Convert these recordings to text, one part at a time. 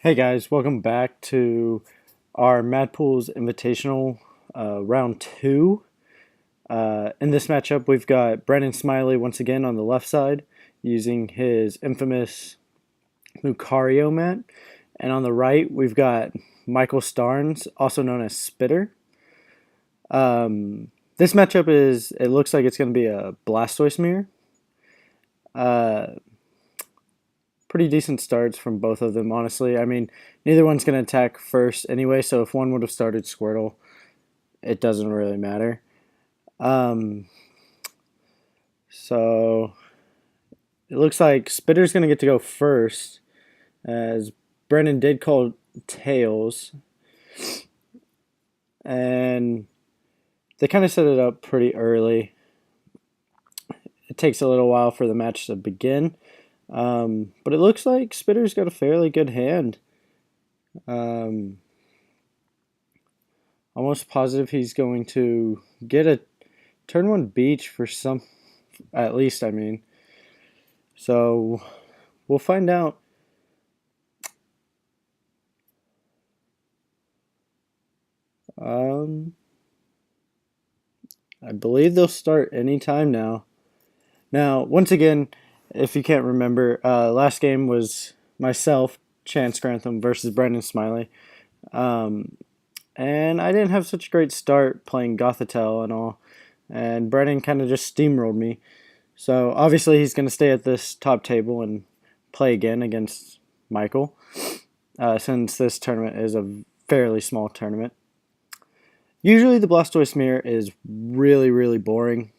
Hey guys, welcome back to our Pullz Invitational round 2. In this matchup, we've got Brandon Smiley once again on the left side using his infamous Lucario mat. And on the right, we've got Michael Starnes, also known as Spitter. This matchup it looks like it's going to be a Blastoise mirror. Pretty decent starts from both of them, honestly. I mean, neither one's going to attack first anyway, so if one would have started Squirtle, it doesn't really matter. So it looks like Spitter's going to get to go first, as Brennan did call Tails. And they kind of set it up pretty early. It takes a little while for the match to begin. But it looks like Spitter's got a fairly good hand. Almost positive he's going to get a turn 1 beach for some, at least, I mean. So we'll find out. I believe they'll start anytime now. Now, once again, if you can't remember, last game was myself, Chance Grantham, versus Brandon Smiley. And I didn't have such a great start playing Gothitelle and all. And Brandon kind of just steamrolled me. So obviously he's going to stay at this top table and play again against Michael. Since this tournament is a fairly small tournament. Usually the Blastoise mirror is really, really boring.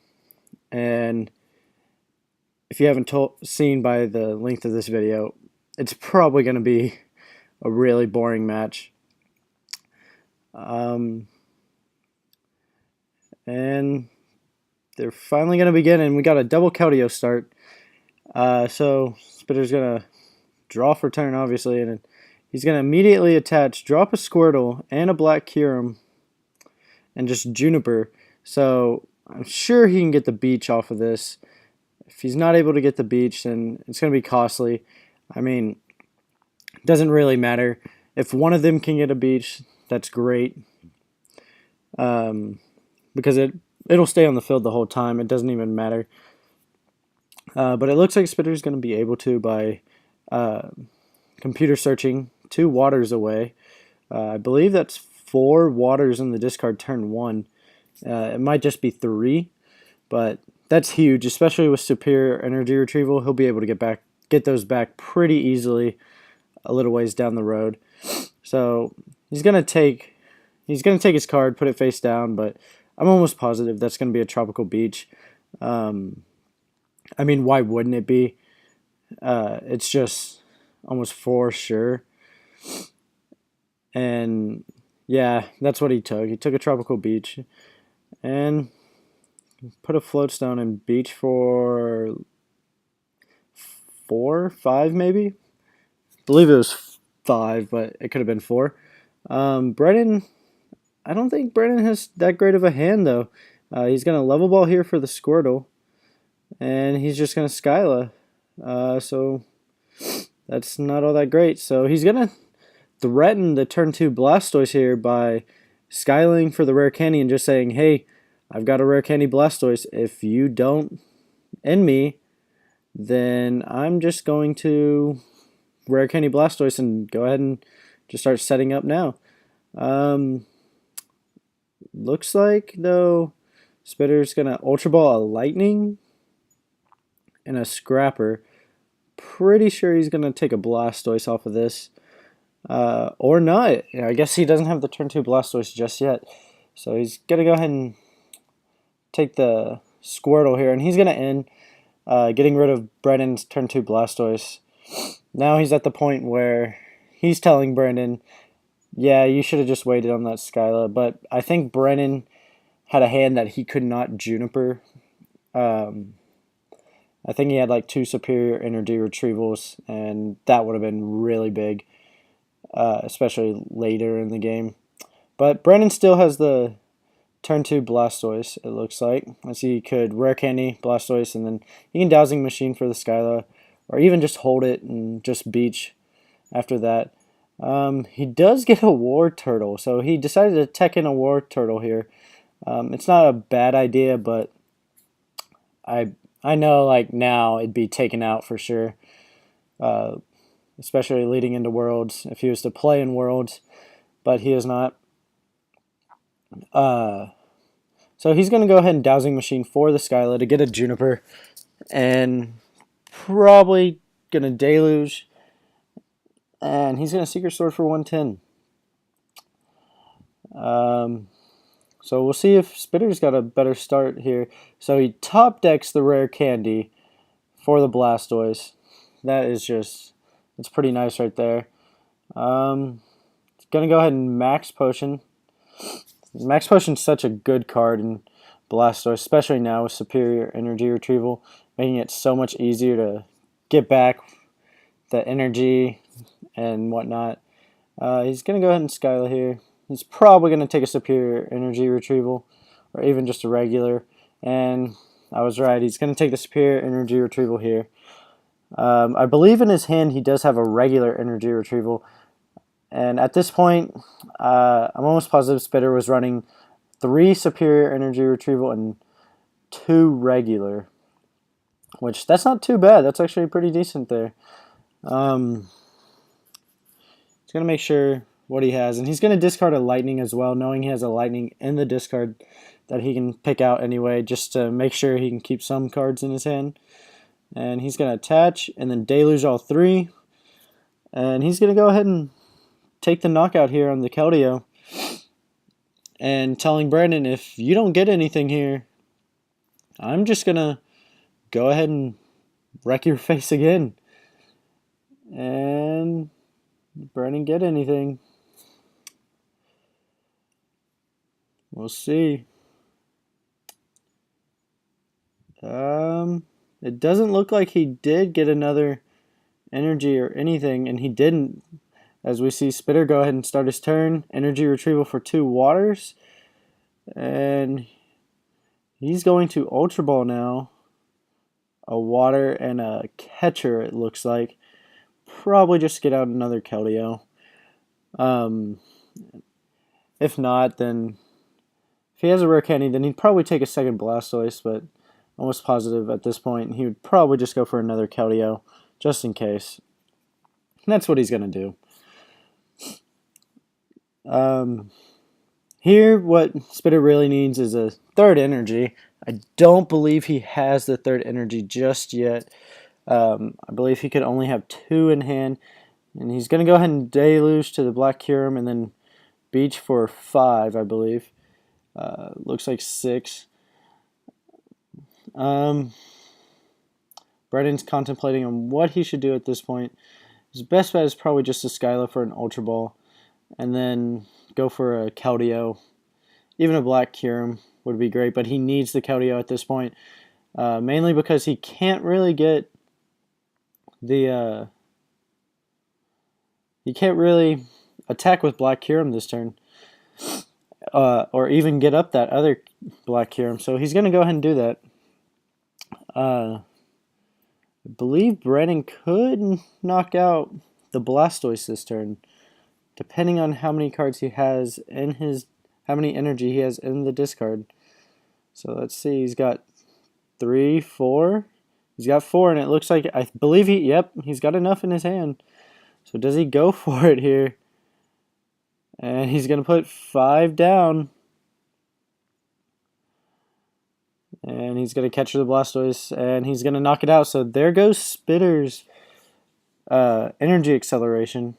And if you haven't seen by the length of this video, it's probably going to be a really boring match. And they're finally going to begin, and we got a double Keldeo start. So Spitter's going to draw for turn, obviously, and he's going to immediately attach, drop a Squirtle and a Black Kyurem, and just Juniper. So I'm sure he can get the beach off of this. If he's not able to get the beach, then it's going to be costly. I mean, it doesn't really matter. If one of them can get a beach, that's great. Because it'll stay on the field the whole time. It doesn't even matter. But it looks like Spitter's going to be able to by computer searching 2 waters away. I believe that's 4 waters in the discard turn 1. It might just be 3, but that's huge, especially with superior energy retrieval. He'll be able to get those back pretty easily a little ways down the road. So he's gonna take his card, put it face down, but I'm almost positive that's gonna be a tropical beach. I mean, why wouldn't it be? It's just almost for sure. And yeah, that's what he took. He took a tropical beach and put a floatstone in beach for 4, 5 maybe. I believe it was 5, but it could have been 4. Brennan, I don't think Brennan has that great of a hand though. He's gonna level ball here for the Squirtle, and he's just gonna Skyla. So that's not all that great. So he's gonna threaten the turn 2 Blastoise here by Skyling for the rare candy and just saying, hey, I've got a rare candy Blastoise. If you don't end me, then I'm just going to rare candy Blastoise and go ahead and just start setting up now. Looks like, though, Spitter's going to Ultra Ball a Lightning and a Scrapper. Pretty sure he's going to take a Blastoise off of this. Or not. I guess he doesn't have the turn 2 Blastoise just yet. So he's going to go ahead and take the Squirtle here, and he's going to end getting rid of Brandon's turn 2 Blastoise. Now he's at the point where he's telling Brandon, yeah, you should have just waited on that Skyla, but I think Brandon had a hand that he could not Juniper. I think he had like 2 superior energy retrievals, and that would have been really big, especially later in the game. But Brandon still has the turn 2 Blastoise, it looks like. As he could rare candy Blastoise, and then he can Dowsing Machine for the Skyla, or even just hold it and just beach after that. He does get a war turtle, so he decided to tech in a war turtle here. It's not a bad idea, but I I know like now it'd be taken out for sure, uh, especially leading into Worlds if he was to play in Worlds, but he is not. Uh, so he's going to go ahead and Dowsing Machine for the Skyla to get a Juniper, and probably going to Deluge, and he's going to Secret Sword for 110. So we'll see if Spitter's got a better start here. So he top decks the rare candy for the Blastoise. That is just, it's pretty nice right there. Gonna go ahead and Max Potion. Max Potion's such a good card in Blastoise, especially now with Superior Energy Retrieval, making it so much easier to get back the energy and whatnot. He's gonna go ahead and Skyla here. He's probably going to take a Superior Energy Retrieval, or even just a regular. And I was right. He's going to take the Superior Energy Retrieval here. I believe in his hand he does have a regular Energy Retrieval. And at this point, I'm almost positive Spitter was running 3 Superior Energy Retrieval and 2 regular. Which, that's not too bad. That's actually pretty decent there. He's going to make sure what he has, and he's going to discard a Lightning as well, knowing he has a Lightning in the discard that he can pick out anyway, just to make sure he can keep some cards in his hand. And he's going to attach and then Deluge all 3, and he's going to go ahead and take the knockout here on the Keldeo, and telling Brandon, if you don't get anything here, I'm just going to go ahead and wreck your face again. And Brandon get anything? We'll see. It doesn't look like he did get another energy or anything, and he didn't. As we see Spitter go ahead and start his turn. Energy Retrieval for 2 waters. And he's going to Ultra Ball now. A water and a catcher, it looks like. Probably just get out another Keldeo. If not, then if he has a rare candy, then he'd probably take a second Blastoise, but almost positive at this point he would probably just go for another Keldeo, just in case. And that's what he's going to do. Here, what Spitter really needs is a third energy. I don't believe he has the third energy just yet. I believe he could only have 2 in hand. And he's going to go ahead and Deluge to the Black Kyurem and then Beach for 5, I believe. Looks like 6. Brandon's contemplating on what he should do at this point. His best bet is probably just a Skyla for an Ultra Ball, and then go for a Keldeo. Even a Black Kyurem would be great, but he needs the Keldeo at this point, mainly because he can't really get the he can't really attack with Black Kyurem this turn, or even get up that other Black Kyurem. So he's going to go ahead and do that. I believe Brandon could knock out the Blastoise this turn, depending on how many cards he has in his, how many energy he has in the discard. So let's see, he's got 3, 4. He's got 4, and it looks like, I believe he's got enough in his hand. So does he go for it here? And he's going to put 5 down. And he's going to catch the Blastoise, and he's going to knock it out. So there goes Spitter's energy acceleration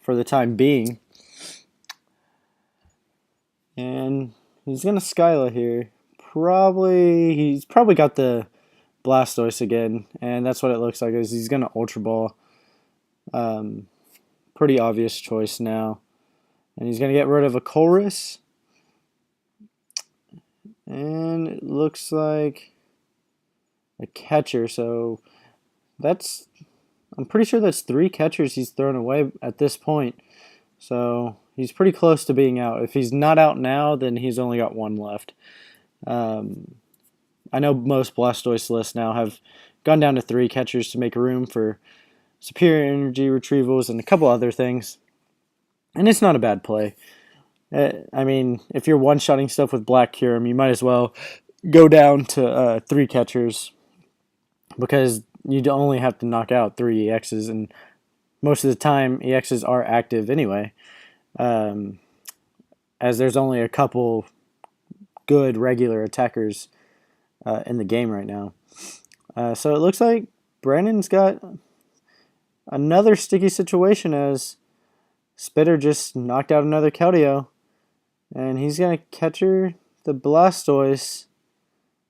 for the time being. And he's going to Skyla here. He's probably got the Blastoise again, and that's what it looks like. Is he's going to Ultra Ball. Pretty obvious choice now. And he's going to get rid of a Chorus. And it looks like a catcher, so I'm pretty sure that's 3 catchers he's thrown away at this point. So he's pretty close to being out. If he's not out now, then he's only got 1 left. I know most Blastoise lists now have gone down to 3 catchers to make room for superior energy retrievals, and a couple other things. And it's not a bad play. I mean, if you're one-shotting stuff with Black Curum, you might as well go down to 3 catchers, because you only have to knock out 3 EXs, and most of the time EXs are active anyway, as there's only a couple good regular attackers in the game right now. So it looks like Brandon's got another sticky situation, as Spitter just knocked out another Keldeo, and he's going to catcher the Blastoise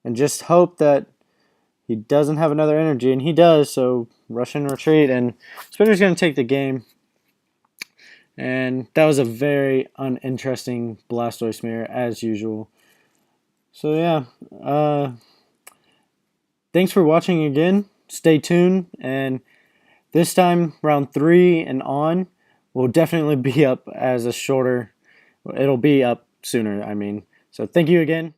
and just hope that he doesn't have another energy, and he does, so rush and retreat, and Spitter's going to take the game. And that was a very uninteresting Blastoise mirror, as usual. So yeah, thanks for watching again. Stay tuned, and this time, round 3 and on, will definitely be up as a shorter, it'll be up sooner, I mean. So thank you again.